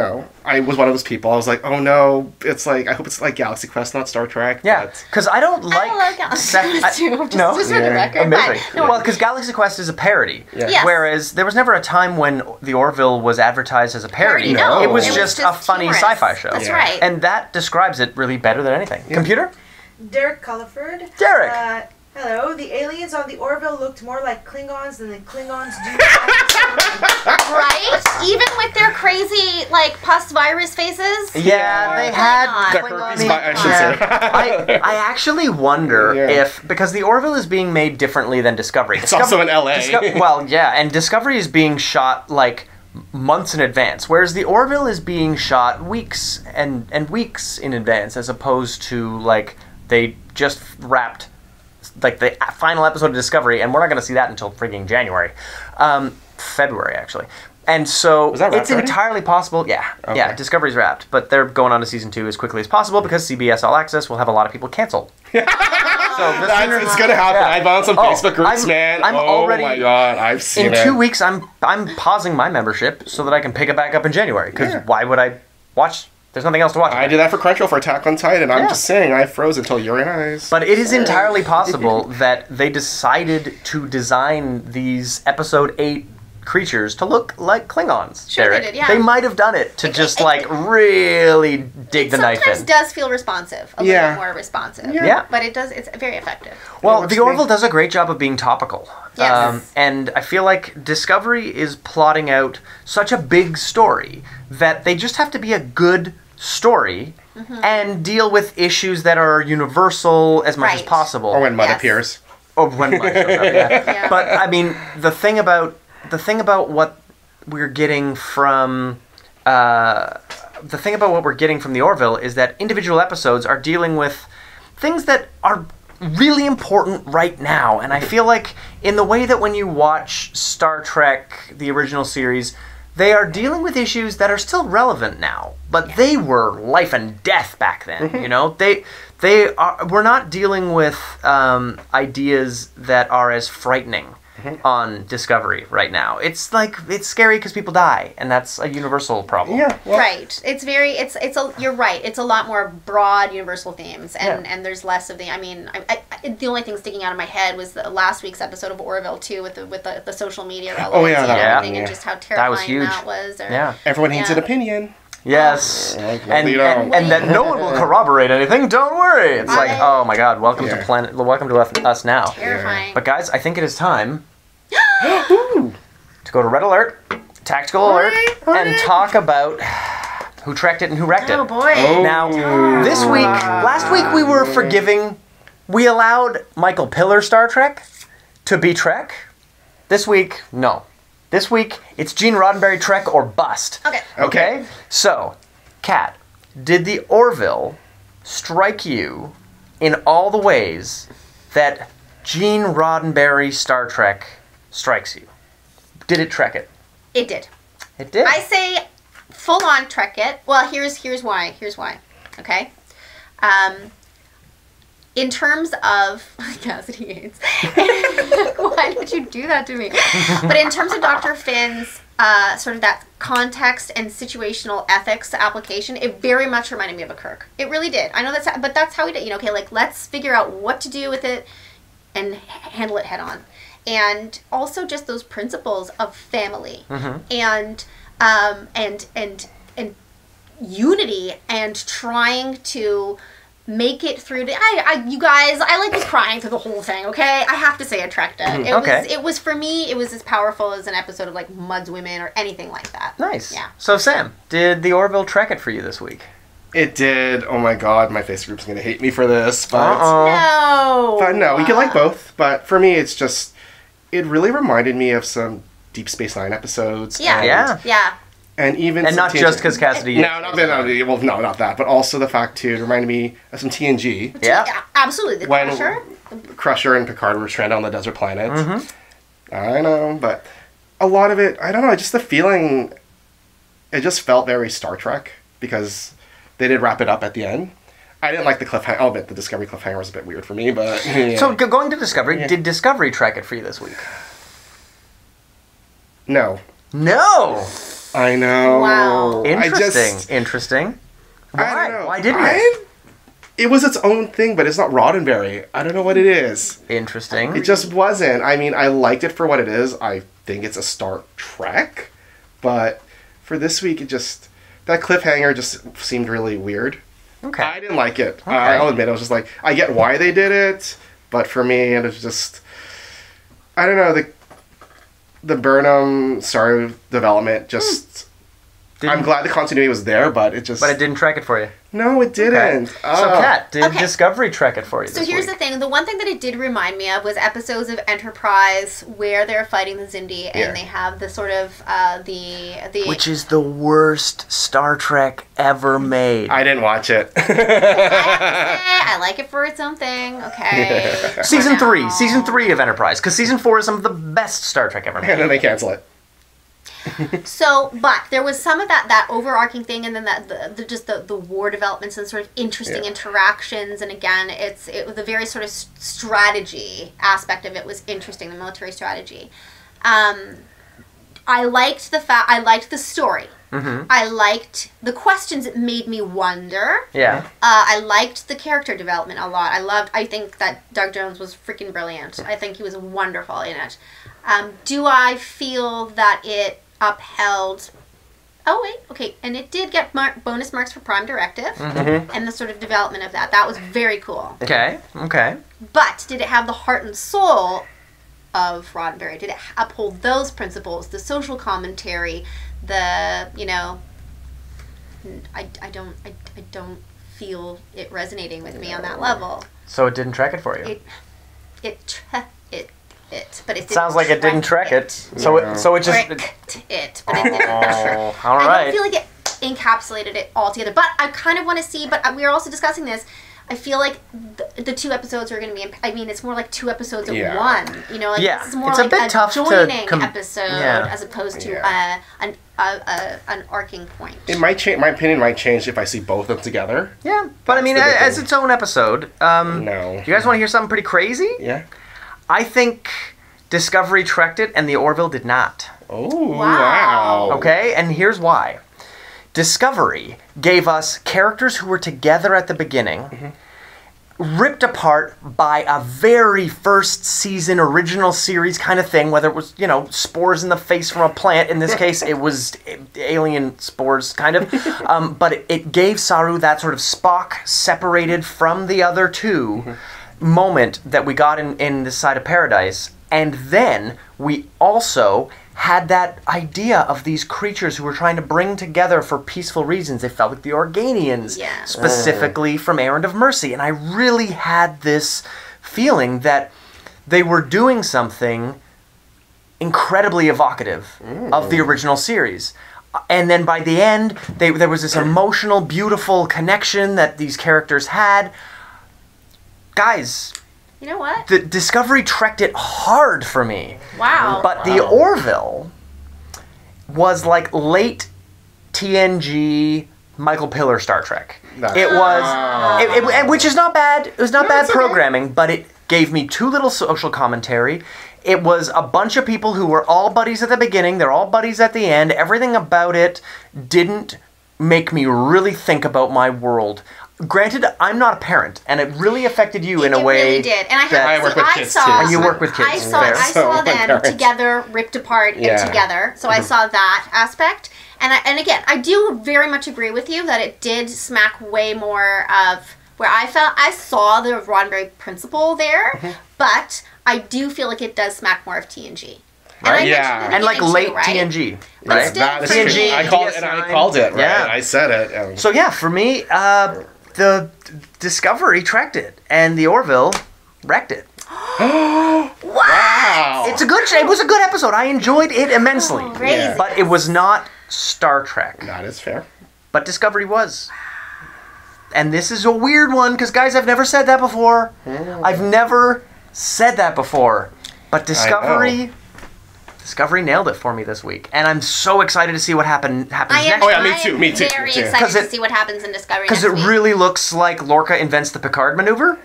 I was one of those people. I was like, oh no, it's like, I hope it's like Galaxy Quest, not Star Trek. Yeah, But because I don't like... I love Galaxy Quest too. Just for the record. Amazing. But, no, Well, because Galaxy Quest is a parody. Yeah. Yes. Whereas there was never a time when the Orville was advertised as a parody. No. It was It was just a funny humorous. sci-fi show. That's Yeah. right. And that describes it really better than anything. Computer? Derek Culliford. Derek. Hello. The aliens on the Orville looked more like Klingons than the Klingons do. Right? Even with their crazy, like, pus-virus faces. Yeah, they had... The Klingon. herpes, I should say. I actually wonder Yeah. if... Because the Orville is being made differently than Discovery. It's also in LA. Well, yeah, and Discovery is being shot, like, months in advance, whereas the Orville is being shot weeks and weeks in advance, as opposed to, like, they just wrapped, like, the final episode of Discovery, and we're not going to see that until frigging January. February, actually. And so Was that wrapped it's already? entirely possible. Yeah, Okay. yeah, Discovery's wrapped, but they're going on to season 2 as quickly as possible because CBS All Access will have a lot of people cancel. So It's gonna happen. Yeah. I found some Oh, Facebook groups, I'm- man. I'm oh already- my god, I've seen in it. 2 weeks, I'm pausing my membership so that I can pick it back up in January. Because Yeah. why would I watch? There's nothing else to watch. I did that for Crunchyroll for Attack on Titan. I'm Yeah. just saying, I froze until Yuri and Eyes. But it is entirely possible that they decided to design these episode 8 creatures to look like Klingons. Sure they Derek. did, yeah. They might have done it to just like really dig the knife sometimes in. does feel responsive, a Yeah. little more responsive. Yeah. But it's very effective. Well, works the for me. Orville does a great job of being topical. Yes. And I feel like Discovery is plotting out such a big story that they just have to be a good story and deal with issues that are universal as much as Right. possible. Or when Mud Yes. appears. Or when Mud shows up, yeah. Yeah. But I mean, the thing about what we're getting from the Orville is that individual episodes are dealing with things that are really important right now. And I feel like in the way that when you watch Star Trek, the original series, they are dealing with issues that are still relevant now, but they were life and death back then. You know, we're not dealing with ideas that are as frightening on Discovery right now. It's like it's scary because people die, and that's a universal problem. Yeah. Well, Right. You're right. It's a lot more broad universal themes, and there's less of the. I mean, the only thing sticking out of my head was the last week's episode of Orville too, with the social media relevancy Oh, yeah, and that one, everything, yeah. and just how That terrifying was huge. that was. Or, Yeah. Everyone needs Yeah. an opinion. Yes. Well, And, you know. and that no one will corroborate anything. Don't worry. It's like, Right. oh my God, welcome Yeah. welcome to us now. Terrifying. But guys, I think it is time Ooh. to go to Red Alert, Tactical Alert, and talk about who trekked it and who wrecked it. Oh boy. Oh. Now, last week we were forgiving. We allowed Michael Piller Star Trek to be Trek. This week, no. This week, it's Gene Roddenberry Trek or bust. Okay. Okay? So, Kat, did the Orville strike you in all the ways that Gene Roddenberry Star Trek strikes you? Did it trek it? It did. It did. I say full on trek it. Well, here's why. Here's why. Okay. In terms of Cassidy Yates, why did you do that to me? But in terms of Dr. Finn's sort of that context and situational ethics application, it very much reminded me of a Kirk. It really did. I know but that's how he did. You know, okay, like let's figure out what to do with it and handle it head on. And also just those principles of family and unity and trying to make it through. You guys, I was crying through the whole thing. Okay, I have to say, I trekked it. It was for me. It was as powerful as an episode of like Mud's Women or anything like that. Nice. Yeah. So, Sam, did the Orville trek it for you this week? It did. Oh my god, my face group's gonna hate me for this. But, No. but no, we can like both. But for me, it's just, it really reminded me of some Deep Space Nine episodes. Yeah. and Yeah. Yeah. And even And some not TNG. just because Cassidy... No, not that, but also the fact, too, it reminded me of some TNG. Yeah. Absolutely. The When Crusher. Crusher and Picard were stranded on the desert planet. I know, but a lot of it, I don't know, just the feeling, it just felt very Star Trek, because they did wrap it up at the end. I didn't like the cliffhanger. I'll admit the Discovery cliffhanger was a bit weird for me, but... Yeah. So, going to Discovery, did Discovery track it for you this week? No. No! I know. Wow. Interesting. Why? I don't know. Why didn't it? It was its own thing, but it's not Roddenberry. I don't know what it is. Interesting. It just wasn't. I mean, I liked it for what it is. I think it's a Star Trek. But for this week, it just... That cliffhanger just seemed really weird. Okay. I didn't like it. Okay. I'll admit, I was just like, I get why they did it, but for me, it was just... I don't know, the Burnham Star development just... I'm glad the continuity was there, but it just... But it didn't track it for you. No, it didn't. Okay. So, Kat, did Okay. Discovery track it for you So this here's week? the thing. The one thing that it did remind me of was episodes of Enterprise where they're fighting the Xindi and Yeah. they have the sort of the Which is the worst Star Trek ever made. I didn't watch it. I like it for its own thing. Okay. Season For now. 3 of Enterprise, because Season 4 is some of the best Star Trek ever And made. then they cancel it. So, but there was some of that overarching thing, and then the war developments and sort of interesting Yeah. interactions. And again, it was the very sort of strategy aspect of it was interesting, the military strategy. I liked the story. I liked the questions it made me wonder. Yeah. I liked the character development a lot. I think that Doug Jones was freaking brilliant. I think he was wonderful in it. Do I feel that it upheld... Oh, wait, okay. And it did get bonus marks for Prime Directive and the sort of development of that. That was very cool. Okay. But did it have the heart and soul of Roddenberry? Did it uphold those principles, the social commentary, the, I don't feel it resonating with me on that level. So it didn't track it for you? But it Sounds like it didn't track it. So it just... It, but it didn't. Oh, all I right. don't feel like it encapsulated it all together. But I kind of want to see, but we were also discussing this, I feel like the 2 episodes are going to be, it's more like 2 episodes of Yeah. one. Yeah, This is more it's a like bit tough to joining com- episode Yeah. as opposed to Yeah. an arcing point. It might change. My opinion might change if I see both of them together. Yeah, but I mean, That's the big as thing. its own episode, No. do you guys want to hear something pretty crazy? Yeah. I think Discovery tracked it and the Orville did not. Oh, Wow. wow. Okay, and here's why. Discovery gave us characters who were together at the beginning, ripped apart by a very first season original series kind of thing, whether it was, spores in the face from a plant. In this case, it was alien spores, kind of. But it gave Saru that sort of Spock separated from the other two moment that we got in this side of paradise. And then we also had that idea of these creatures who were trying to bring together for peaceful reasons. They felt like the Organians, Yeah. specifically from Errand of Mercy. And I really had this feeling that they were doing something incredibly evocative of the original series. And then by the end, there was this emotional, beautiful connection that these characters had. Guys, You know what? the Discovery trekked it hard for me. Wow. But the Orville was like late TNG Michael Piller Star Trek. That's- It was, which is not bad. It was not bad it's okay. programming, but it gave me too little social commentary. It was a bunch of people who were all buddies at the beginning. They're all buddies at the end. Everything about it didn't make me really think about my world. Granted, I'm not a parent, and it really affected you in a way. It really did, and I that- have I work with kids, too. And you work with kids. I saw, Fair. I So saw my them parents. together, ripped apart, Yeah. and together. So I saw that aspect, and again, I do very much agree with you that it did smack way more of where I saw the Roddenberry principle there, but I do feel like it does smack more of TNG. And Right. I Yeah. mentioned in the And like beginning late too, right? TNG, But right? still, That is for true. me- I called it, right? Yeah. I said it. So yeah, for me, the Discovery trekked it, and the Orville wrecked it. wow. It was a good episode. I enjoyed it immensely, Oh, crazy. but it was not Star Trek. That is fair. But Discovery was. And this is a weird one, because, guys, I've never said that before. I've never said that before. But Discovery nailed it for me this week. And I'm so excited to see what happens next. Oh, yeah, me too. Very excited to see what happens in Discovery Because next it week. really looks like Lorca invents the Picard maneuver,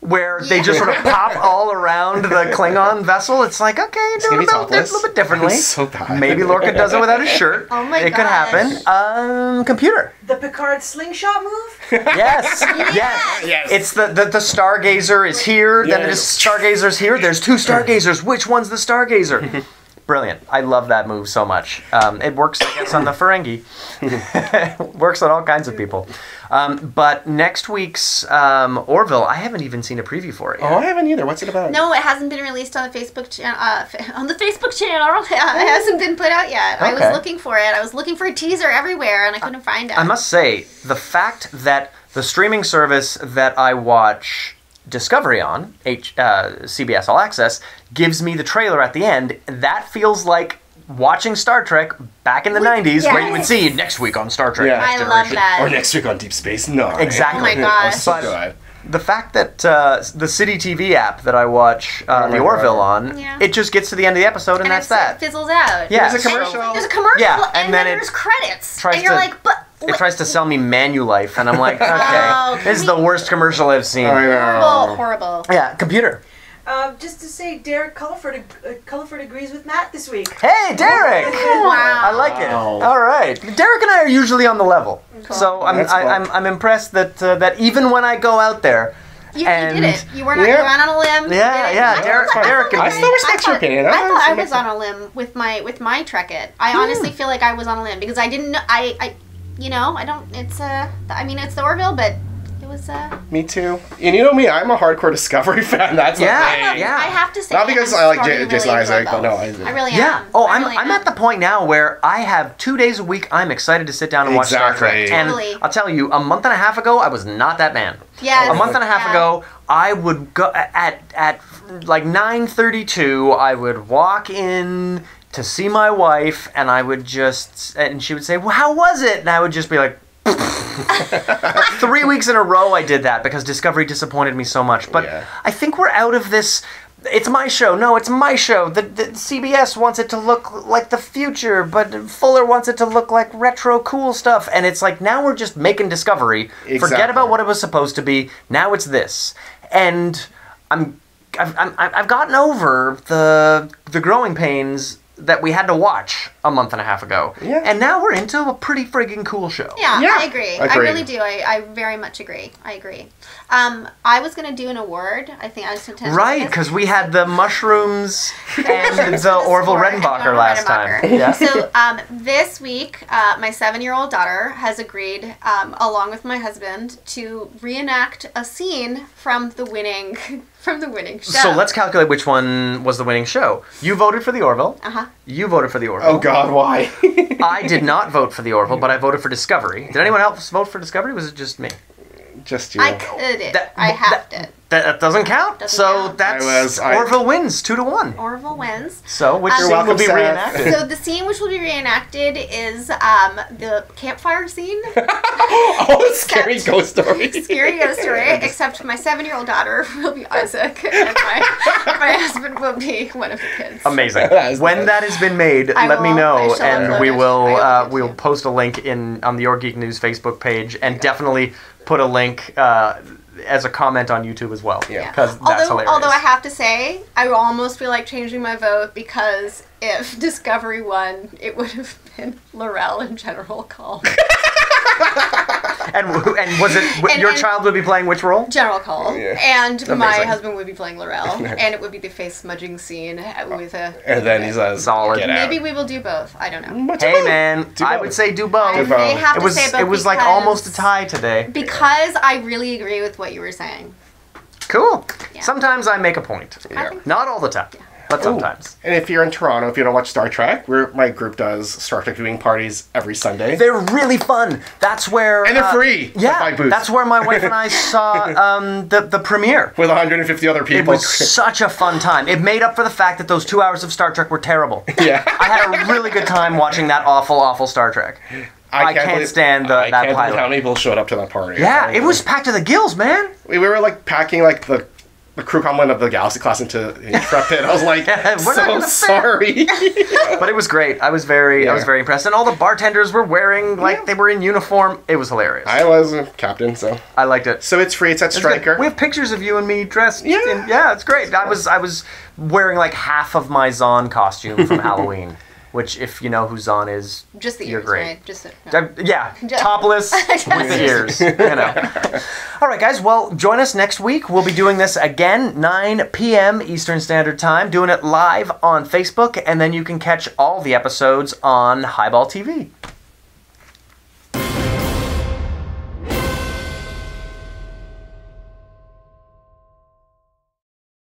where they just sort of pop all around the Klingon vessel. It's like, okay, do it a little bit differently. So bad. Maybe Lorca does it without his shirt. Oh my It could gosh. happen. Computer. The Picard slingshot move? Yes. Yes. It's the Stargazer is here, then it is Stargazer's here. There's two Stargazers. Which one's the Stargazer? Brilliant. I love that move so much. It works, I guess, on the Ferengi. Works on all kinds of people. But next week's Orville, I haven't even seen a preview for it yet. Oh, I haven't either. What's it about? No, it hasn't been released on the Facebook channel. On the Facebook channel, it hasn't been put out yet. I Okay. was looking for it. I was looking for a teaser everywhere, and I couldn't find it. I must say, the fact that the streaming service that I watch Discovery on, CBS All Access, gives me the trailer at the end, that feels like watching Star Trek back in the 90s, where you would see next week on Star Trek. Yeah. Next I love Generation. that. Or next week on Deep Space Nine. Exactly. Oh my gosh. Oh, so But- good. The fact that the City TV app that I watch the my Orville God. on, Yeah. it just gets to the end of the episode and that's It that. fizzles out. Yeah. There's a commercial. There's a commercial, Yeah, and and then then there's it credits. tries And you're to- like, but... It tries to sell me Manulife, and I'm like, okay, Oh, this is the worst commercial I've seen. I know. Horrible. Yeah, computer. Just to say, Derek Culliford agrees with Matt this week. Hey, Derek! Wow. I like it. Wow. All right, Derek and I are usually on the level, so That's cool. I'm impressed that that even when I go out there, You and did it. You were not. Yeah. You went on a limb. You Yeah, did it. yeah, I Derek- thought- Derek and I me. still respect your opinion. I thought I still was on a limb with my Trek It. I Hmm. honestly feel like I was on a limb because I didn't know. I don't. It's I mean, it's the Orville, but it was Me too. And you know me, I'm a hardcore Discovery fan. That's Yeah, the thing. yeah. I have to say, Not because I'm I like starting to Jason really enjoy Isaac, but both. no, I really am. Yeah. Oh, I I'm really I'm am. at the point now where I have 2 days a week. I'm excited to sit down and watch Star Trek. Exactly. And Totally. I'll tell you, a month and a half ago, I was not that man. Yes. A month and a half Yeah. ago, I would go at like 9:32. I would walk in to see my wife, and I would and she would say, "Well, how was it?" And I would just be like. 3 weeks in a row I did that because Discovery disappointed me so much. But Yeah. I think we're out of this. It's my show. No, it's my show. The CBS wants it to look like the future, but Fuller wants it to look like retro cool stuff. And it's like, now we're just making Discovery. Forget Exactly. about what it was supposed to be. Now it's this. And I've gotten over the growing pains that we had to watch a month and a half ago. Yeah. And now we're into a pretty friggin' cool show. Yeah, Yeah. I agree. I Agreed. really do. I very much agree. I agree. I was gonna do an award. I think I was intending. Right, because we had the mushrooms and the Orville Redenbacher last time. Yeah. So this week, my 7-year-old daughter has agreed, along with my husband, to reenact a scene from the winning show. So let's calculate which one was the winning show. You voted for the Orville. Uh-huh. You voted for the Orville. Oh God, why? I did not vote for the Orville, but I voted for Discovery. Did anyone else vote for Discovery? Was it just me? Just you. I couldn't. That- I have to. That doesn't count. Doesn't so count. that's I- Orville wins 2-1. Orville wins. So which You're scene will welcome, be Seth. reenacted? So the scene which will be reenacted is the campfire scene. Oh, scary ghost stories. Scary ghost story, except my 7-year-old daughter will be Isaac, and my husband will be one of the kids. Amazing. That is When nice. that has been made, I let me will- know, I shall and upload we it. I will will we'll do. post a link on the Your Geek News Facebook page, and definitely put a link as a comment on YouTube as well. Yeah. Because that's hilarious. Although I have to say, I almost feel like changing my vote because if Discovery won, it would have been Laurel and General Call. And was it And- your and- child would be playing which role? General Call. Yeah. And my Amazing. husband would be playing Laurel. And it would be the face smudging scene with a... And then he says, Solid. "Get out." Maybe we will do both. I don't know. What Hey you do? man, Do I both. would say do both. I may have It to was say both it was like because- almost a tie today. Because I really agree with what you were saying. Cool. Yeah. Sometimes I make a point. I think Not all the time. but sometimes. And if you're in Toronto, if you don't watch Star Trek, my group does Star Trek viewing parties every Sunday. They're really fun. That's where... And they're free. Yeah, Buy booths. that's where my wife and I saw the premiere. With 150 other people. It was such a fun time. It made up for the fact that those 2 hours of Star Trek were terrible. Yeah. I had a really good time watching that awful, awful Star Trek. I can't stand that I can't pilot. believe how many people showed up to that party. Yeah, it was packed to the gills, man. We were like packing like the crew complement of the Galaxy class into Intrepid. I was like, so sorry. But it was great. I was very impressed. And all the bartenders were wearing like they were in uniform. It was hilarious. I was a captain, so I liked it. So it's free. It's at Stryker. We have pictures of you and me dressed. Yeah. Yeah, it's great. I was wearing like half of my Zahn costume from Halloween. Which, if you know who Zahn is, just the you're ears, great. Right? Just topless with the ears. You know. All right, guys. Well, join us next week. We'll be doing this again, 9 p.m. Eastern Standard Time, doing it live on Facebook, and then you can catch all the episodes on Highball TV.